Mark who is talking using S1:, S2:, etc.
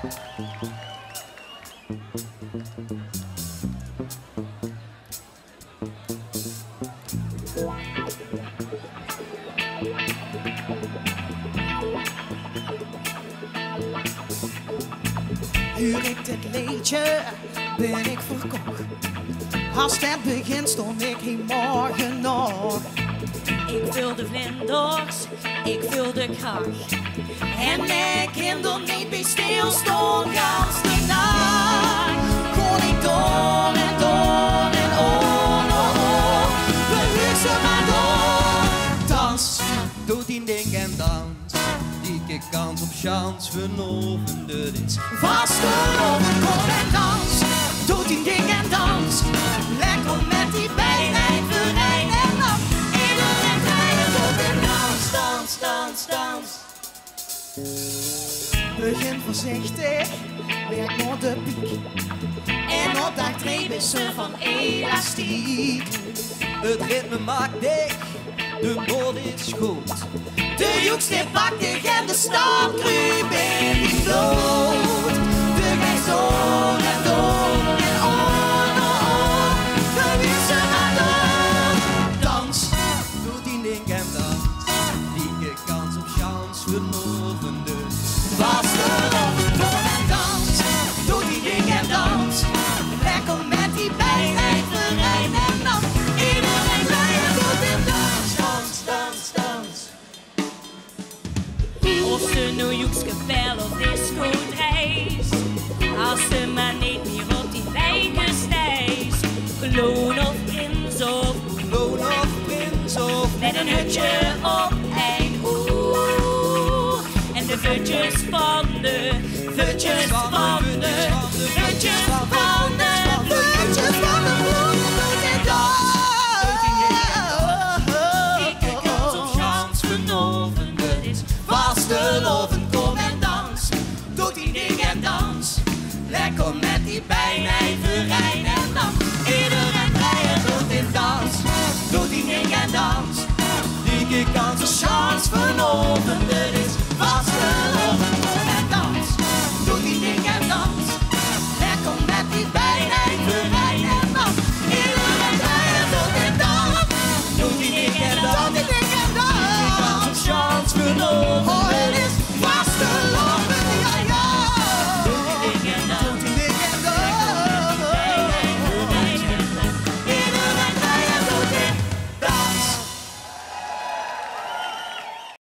S1: Huur ik dit leedje, ben ik verkoch. Als het begint stond ik hier morgen nog.
S2: Ik vul de vlinders, ik vul de krach.
S1: En ik kinder niet bij stil stond gans de nacht. Kon ik door en door en oh. Beweeg ze maar door. Dans,
S3: doet dien, dingk en dans. Dieke kans op sjans, vanaovend is
S1: Vastelaovend, kom en dans. Doet dien, dingk en dans. Lekker met die bijlijn, verijn en nach. Iedereen draaien tot en dans, dans, dans, dans. Begin voorzichtig, werk naar de piek. En op dag 3 is ze van elastiek.
S3: het ritme maakt dicht, de nood is goed.
S1: De joekstip pakt dich en de stad kruip in die vloot. De geest door en door en oh. Beweeg ze maar door. Dans,
S3: doet dien, dingk en dans. Dieke kans op sjans, vanaovend is
S1: Vastelaovend, kom en dans. Doe die ding en dans. Lekker met die bijlijn, verijn en nach. Iedereen bij je doet in dans, dans, dans, dans.
S2: Of ze nou joekske bel of disco dreis. Als ze maar niet meer op die wijken stijs. Kloon of prins of
S3: loon of prins of
S2: met een hutje op een oeh. En de futjes van de, futjes van de, futjes van de,
S1: Futjes van de vloed, doet in dans.
S2: dieke kans op sjans, vanaovend is
S1: Vastelaovend, kom en dans. Doe die ding en dans. Lekker met die bijlijn, verijn en nach. Iedereen vrijer doet in dans. Doe die ding en dans.
S3: dieke kans op
S1: Sjans, vanaovend,